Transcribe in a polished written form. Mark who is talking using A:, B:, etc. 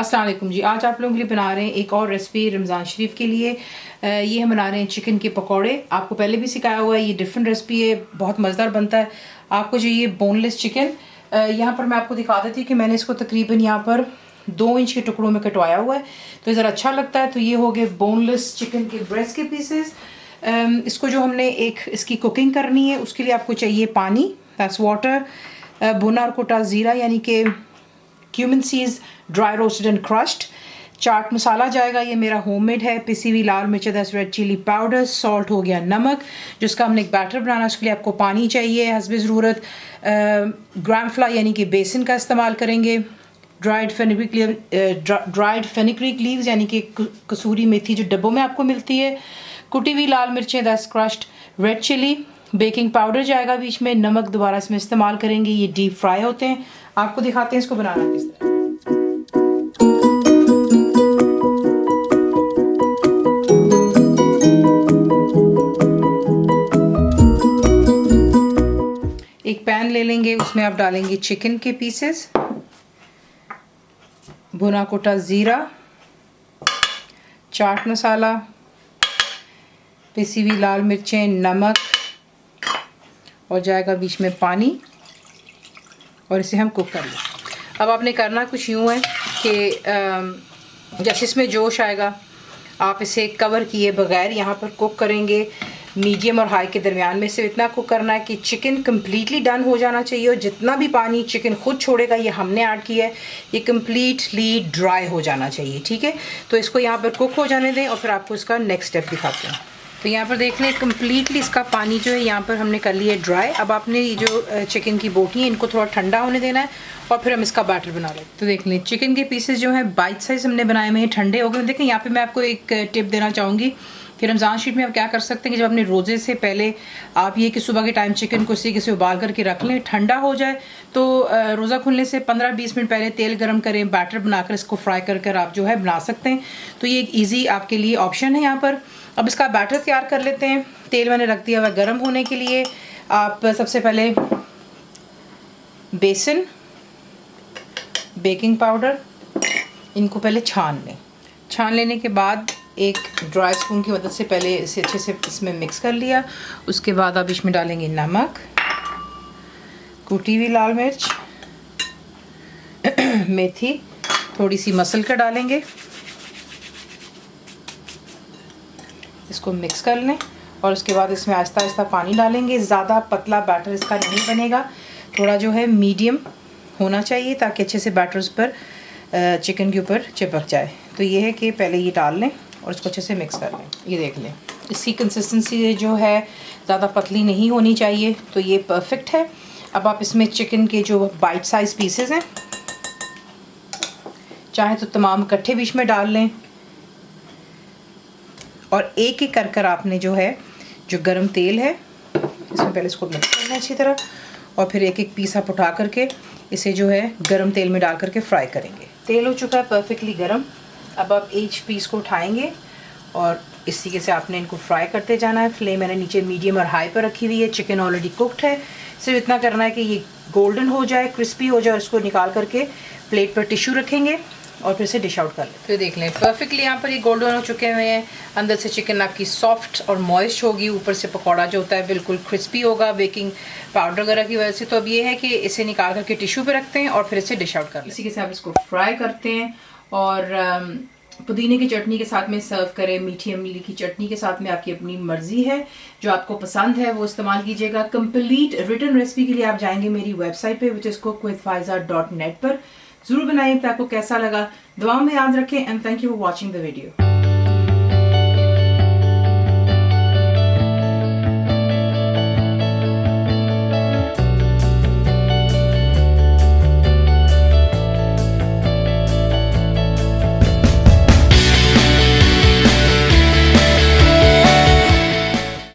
A: अस्सलाम वालेकुम जी। आज आप लोगों के लिए बना रहे हैं एक और रेसिपी रमज़ान शरीफ के लिए। ये हम बना रहे हैं चिकन के पकौड़े। आपको पहले भी सिखाया हुआ है, ये डिफरेंट रेसिपी है, बहुत मज़ेदार बनता है। आपको चाहिए बोनलेस चिकन। यहाँ पर मैं आपको दिखा देती हूँ कि मैंने इसको तकरीबन यहाँ पर 2 इंच के टुकड़ों में कटवाया हुआ है, तो ज़रा अच्छा लगता है। तो ये हो गए बोनलेस चिकन के ब्रेस्ट के पीसेस। इसको जो हमने इसकी कुकिंग करनी है उसके लिए आपको चाहिए पानी, दैट्स वाटर, भुना और कुटा ज़ीरा यानी कि cumin seeds dry roasted and crushed, chaat masala जाएगा, ये मेरा होममेड है, पिसी हुई लाल मिर्च, that's red chili powder, salt हो गया, नमक, जिसका हमने एक बैटर बनाना है उसके लिए आपको पानी चाहिए हस्बे ज़रूरत। ग्राम फ्लाई यानी कि बेसन का इस्तेमाल करेंगे, ड्राइड फेनिग्रीक लीव्स यानी कि कसूरी मेथी जो डब्बों में आपको मिलती है, कुटी हुई लाल मिर्चें that's crushed, red chilli, baking powder जाएगा बीच में, नमक दोबारा इसमें इस्तेमाल करेंगे। ये डीप फ्राई होते हैं। आपको दिखाते हैं इसको बनाना किस तरह। एक पैन ले लेंगे, उसमें आप डालेंगे चिकन के पीसेस, भुना कुटा ज़ीरा, चाट मसाला, पिसी हुई लाल मिर्चें, नमक और जाएगा बीच में पानी और इसे हम कुक कर लें। अब आपने करना कुछ यूँ है कि जैसे इसमें जोश आएगा आप इसे कवर किए बगैर यहाँ पर कुक करेंगे। मीडियम और हाई के दरमियान में से इतना कुक करना है कि चिकन कम्प्लीटली डन हो जाना चाहिए और जितना भी पानी चिकन खुद छोड़ेगा ये हमने ऐड किया है, ये कम्प्लीटली ड्राई हो जाना चाहिए। ठीक है, तो इसको यहाँ पर कुक हो जाने दें और फिर आपको इसका नेक्स्ट स्टेप दिखाते हैं। तो यहाँ पर देख लें कम्प्लीटली इसका पानी जो है यहाँ पर हमने कर लिया है ड्राई। अब आपने ये जो चिकन की बोटी है इनको थोड़ा ठंडा होने देना है और फिर हम इसका बैटर बना लें। तो देख लें चिकन के पीसेस जो है बाइट साइज हमने बनाए हुए हैं, ठंडे हो गए। देखें यहाँ पे मैं आपको एक टिप देना चाहूँगी कि रमज़ान शरीफ में आप क्या कर सकते हैं कि जब अपने रोज़े से पहले आप ये कि सुबह के टाइम चिकन को इसी से उबाल करके रख लें, ठंडा हो जाए तो रोज़ा खुलने से 15-20 मिनट पहले तेल गरम करें, बैटर बनाकर इसको फ्राई कर आप जो है बना सकते हैं। तो ये एक ईजी आपके लिए ऑप्शन है यहाँ पर। अब इसका बैटर तैयार कर लेते हैं। तेल मैंने रख दिया हुआ गर्म होने के लिए। आप सबसे पहले बेसन, बेकिंग पाउडर, इनको पहले छान लें। छान लेने के बाद एक ड्राई स्पून की मदद से पहले इसे अच्छे से इसमें मिक्स कर लिया। उसके बाद आप इसमें डालेंगे नमक, कुटी हुई लाल मिर्च, मेथी, थोड़ी सी मसल कर डालेंगे, इसको मिक्स कर लें और उसके बाद इसमें आहिस्ता आहिस्ता पानी डालेंगे। ज़्यादा पतला बैटर इसका नहीं बनेगा, थोड़ा जो है मीडियम होना चाहिए ताकि अच्छे से बैटर उस पर चिकन के ऊपर चिपक जाए। तो ये है कि पहले ये डाल लें और इसको अच्छे से मिक्स कर लें। ये देख लें इसकी कंसिस्टेंसी जो है ज़्यादा पतली नहीं होनी चाहिए, तो ये परफेक्ट है। अब आप इसमें चिकन के जो बाइट साइज पीसेस हैं चाहे तो तमाम इकट्ठे बीच में डाल लें और एक एक कर आपने जो है जो गरम तेल है इसमें पहले इसको मिक्स करना है अच्छी तरह और फिर एक एक पीस आप उठा करके इसे जो है गरम तेल में डाल करके फ्राई करेंगे। तेल हो चुका है परफेक्टली गरम। अब आप each पीस को उठाएंगे और इस तरीके से आपने इनको फ्राई करते जाना है। फ्लेम मैंने नीचे मीडियम और हाई पर रखी हुई है। चिकन ऑलरेडी कुक्ड है, सिर्फ इतना करना है कि ये गोल्डन हो जाए, क्रिस्पी हो जाए और इसको निकाल करके प्लेट पर टिश्यू रखेंगे और फिर से डिश आउट कर लें। तो देख लें परफेक्टली यहाँ पर ये गोल्डन हो चुके हुए हैं। अंदर से चिकन आपकी सॉफ्ट और मॉइस्ट होगी, ऊपर से पकौड़ा जो होता है बिल्कुल क्रिस्पी होगा बेकिंग पाउडर वगैरह की वजह से। तो अब ये है कि इसे निकाल करके टिश्यू पे रखते हैं और फिर इसे डिश आउट कर लें। इसी के साथ इसको फ्राई करते हैं और पुदीने की चटनी के साथ में सर्व करें, मीठी इमली की चटनी के साथ में, आपकी अपनी मर्जी है, जो आपको पसंद है वो इस्तेमाल कीजिएगा। कंप्लीट रिटन रेसिपी के लिए आप जाएंगे मेरी वेबसाइट पे which is cookwithfaiza.net पर। जरूर बनाइए। आपको कैसा लगा दुआ में याद रखें and thank you for watching the video.